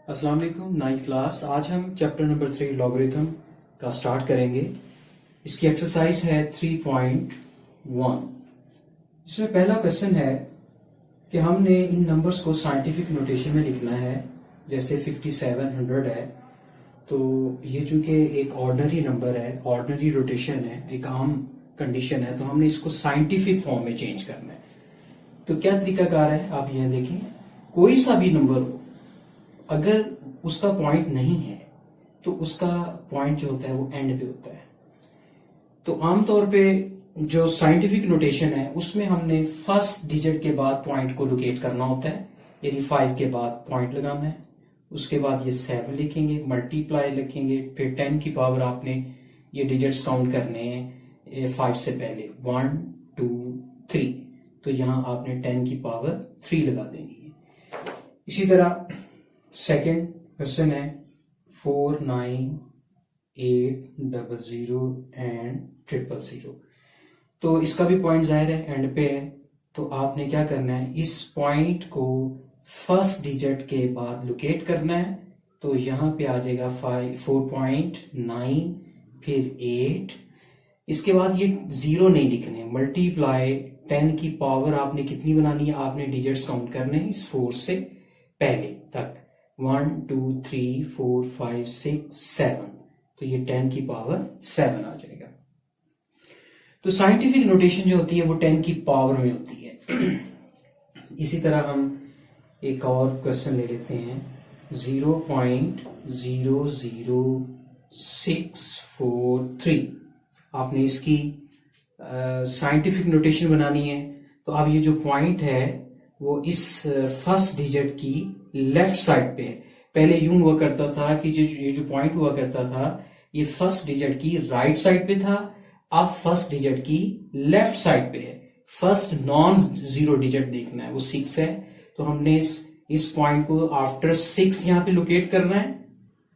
अस्सलाम वालेकुम। 9th class. आज हम चैप्टर नंबर 3 लॉगरिथम का स्टार्ट करेंगे। इसकी एक्सरसाइज है 3.1। इसमें पहला क्वेश्चन है कि हमने इन नंबर्स को साइंटिफिक नोटेशन में लिखना है। जैसे 5700 है, तो ये चूंकि एक ऑर्डिनरी नंबर है, ऑर्डिनरी रोटेशन है, एक आम कंडीशन है, तो हमने इसको साइंटिफिक फॉर्म में चेंज करना है। तो क्या तरीकाकार है आप यह देखें। कोई सा भी नंबर हो, अगर उसका पॉइंट नहीं है तो उसका पॉइंट जो होता है वो एंड पे होता है। तो आमतौर पे जो साइंटिफिक नोटेशन है उसमें हमने फर्स्ट डिजिट के बाद पॉइंट को लोकेट करना होता है, यानी 5 के बाद पॉइंट लगाना है। उसके बाद ये 7 लिखेंगे, मल्टीप्लाई लिखेंगे, फिर 10 की पावर आपने ये डिजिट्स काउंट करने हैं 5 से पहले 1 2 3। तो यहां आपने 10 की पावर 3 लगा देनी है। इसी तरह सेकेंड क्वेश्चन है 4980 एंड 000। तो इसका भी पॉइंट जाहिर है एंड पे है, तो आपने क्या करना है, इस पॉइंट को फर्स्ट डिजिट के बाद लोकेट करना है। तो यहां पे आ जाएगा 4.9 फिर 8। इसके बाद ये 0 नहीं लिखने, मल्टीप्लाई 10 की पावर आपने कितनी बनानी है, आपने डिजिट्स काउंट करने हैं इस 4 से पहले तक 1 2 3 4 5 6 7। तो ये 10 की पावर 7 आ जाएगा। तो साइंटिफिक नोटेशन जो होती है वो 10 की पावर में होती है। इसी तरह हम एक और क्वेश्चन ले लेते हैं 0.00643। आपने इसकी साइंटिफिक नोटेशन बनानी है। तो अब ये जो पॉइंट है वो इस फर्स्ट डिजिट की लेफ्ट साइड पे है। पहले यूं हुआ करता था कि ये जो पॉइंट हुआ करता था ये फर्स्ट डिजिट की राइट साइड पे था, अब फर्स्ट डिजिट की लेफ्ट साइड पे है। फर्स्ट नॉन जीरो डिजिट देखना है, वो 6 है। तो हमने इस पॉइंट को आफ्टर 6 यहाँ पे लोकेट करना है,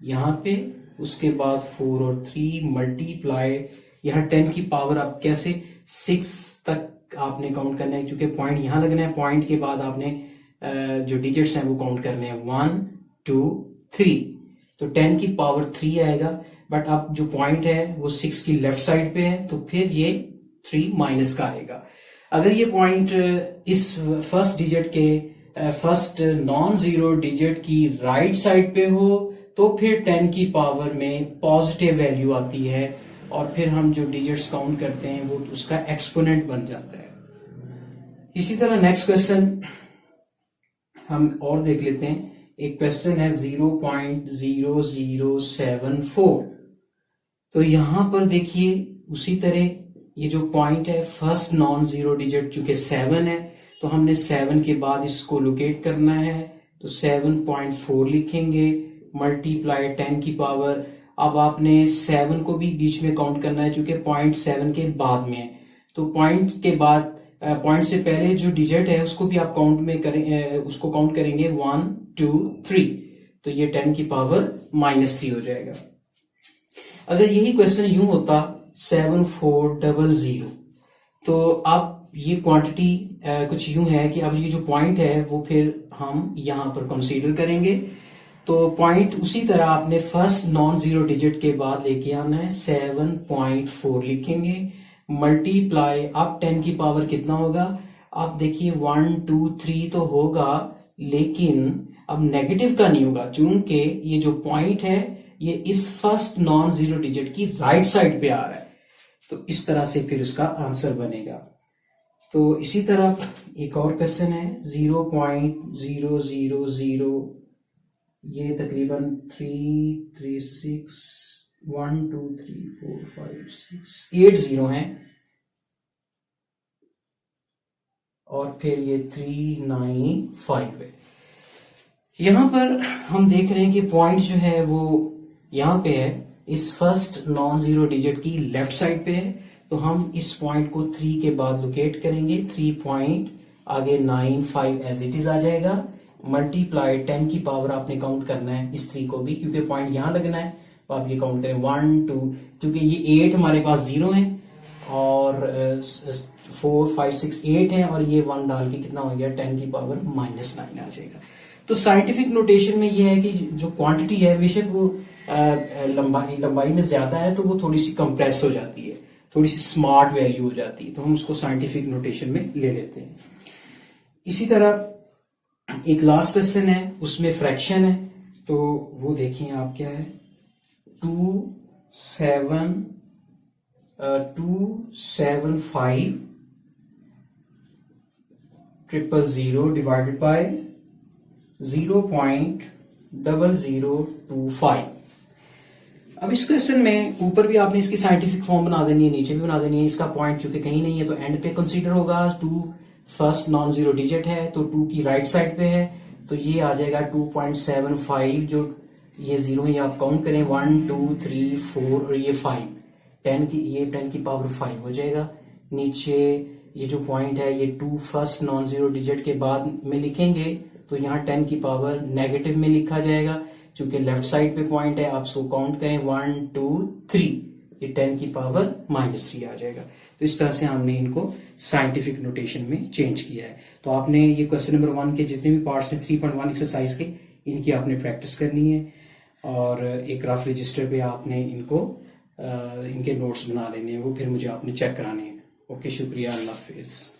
यहाँ पे। उसके बाद 4 और 3 मल्टीप्लाई, यहाँ 10 की पावर अब कैसे 6 तक आपने काउंट करना है, क्योंकि पॉइंट यहां लगना है। पॉइंट के बाद आपने जो डिजिट्स हैं वो काउंट करने हैं 1 2 3। तो 10 की पावर 3 आएगा। बट अब जो पॉइंट है वो 6 की लेफ्ट साइड पे है, तो फिर ये 3 माइनस का आएगा। अगर ये पॉइंट इस फर्स्ट डिजिट के फर्स्ट नॉन जीरो डिजिट की राइट साइड पे हो तो फिर 10 की पावर में पॉजिटिव वैल्यू आती है, और फिर हम जो डिजिट्स काउंट करते हैं वो उसका एक्सपोनेंट बन जाता है। इसी तरह नेक्स्ट क्वेश्चन हम और देख लेते हैं। एक क्वेश्चन है 0.0074। तो यहां पर देखिए उसी तरह ये जो पॉइंट है फर्स्ट नॉन जीरो डिजिट चूंकि 7 है, तो हमने 7 के बाद इसको लोकेट करना है। तो 7.4 लिखेंगे, मल्टीप्लाई 10 की पावर। अब आपने 7 को भी बीच में काउंट करना है, चूंकि पॉइंट 7 के बाद में है। तो पॉइंट के बाद पॉइंट से पहले जो डिजिट है उसको भी आप काउंट में करें, उसको काउंट करेंगे 1 2 3। तो ये 10 की पावर -3 हो जाएगा। अगर यही क्वेश्चन यूं होता 7400, तो अब ये क्वांटिटी कुछ यूं है कि अब ये जो पॉइंट है वो फिर हम यहां पर कंसीडर करेंगे। तो पॉइंट उसी तरह आपने फर्स्ट नॉन जीरो डिजिट के बाद लेके आना है, 7.4 लिखेंगे, मल्टीप्लाई अब 10 की पावर कितना होगा। आप देखिए 1 2 3 तो होगा, लेकिन अब नेगेटिव का नहीं होगा, चूंकि ये जो पॉइंट है ये इस फर्स्ट नॉन जीरो डिजिट की राइट साइड पे आ रहा है। तो इस तरह से फिर इसका आंसर बनेगा। तो इसी तरह एक और क्वेश्चन है 0.000, ये तकरीबन 3 3 6 1 2 3 4 5 6 8 जीरो हैं, और फिर ये 395 है। यहां पर हम देख रहे हैं कि पॉइंट जो है वो यहां पे है, इस फर्स्ट नॉन जीरो डिजिट की लेफ्ट साइड पे है। तो हम इस पॉइंट को 3 के बाद लोकेट करेंगे, 3 पॉइंट आगे 95 एज इट इज आ जाएगा, मल्टीप्लाई 10 की पावर आपने काउंट करना है इस 3 को भी, क्योंकि पॉइंट यहां लगना है। तो आप ये काउंट करें 1 2, क्योंकि ये 8 हमारे पास 0 है, और 4 5 6 8 है, और ये 1 डाल के कितना हो गया 10 की पावर -9 आ जाएगा। तो साइंटिफिक नोटेशन में ये है कि जो क्वांटिटी है बेशक वो लंबाई में ज्यादा है तो वो थोड़ी सी कंप्रेस हो जाती है, थोड़ी सी स्मार्ट वैल्यू हो जाती है, तो हम उसको साइंटिफिक नोटेशन में ले लेते हैं। इसी तरह एक लास्ट क्वेश्चन है, उसमें फ्रैक्शन है, तो वो देखिए आप क्या है, 275 000 डिवाइडेड बाय 0.0025। अब इस क्वेश्चन में ऊपर भी आपने इसकी साइंटिफिक फॉर्म बना देनी है, नीचे भी बना देनी है। इसका पॉइंट चूंकि कहीं नहीं है तो एंड पे कंसीडर होगा। 2 फर्स्ट नॉन जीरो डिजिट है तो 2 की राइट साइड पे है, तो ये आ जाएगा 2.75। जो ये जीरो है ये आप काउंट करें, 1 2 3 4 और ये 5, 10 की पावर 5 हो जाएगा। नीचे ये जो पॉइंट है ये 2 फर्स्ट नॉन जीरो डिजिट के बाद में लिखेंगे तो यहाँ 10 की पावर नेगेटिव में लिखा जाएगा। चूंकि लेफ्ट साइड पे पॉइंट है आप सो काउंट करें 1 2 3, ये 10 की पावर -3 आ जाएगा। तो इस तरह से हमने इनको साइंटिफिक नोटेशन में चेंज किया है। तो आपने ये क्वेश्चन नंबर 1 के जितने भी पार्ट्स हैं 3.1 एक्सरसाइज के, इनकी आपने प्रैक्टिस करनी है और एक रफ रजिस्टर पे आपने इनको इनके नोट्स बना लेने हैं, वो फिर मुझे आपने चेक कराने हैं। ओके, शुक्रिया, अल्लाह हाफिज।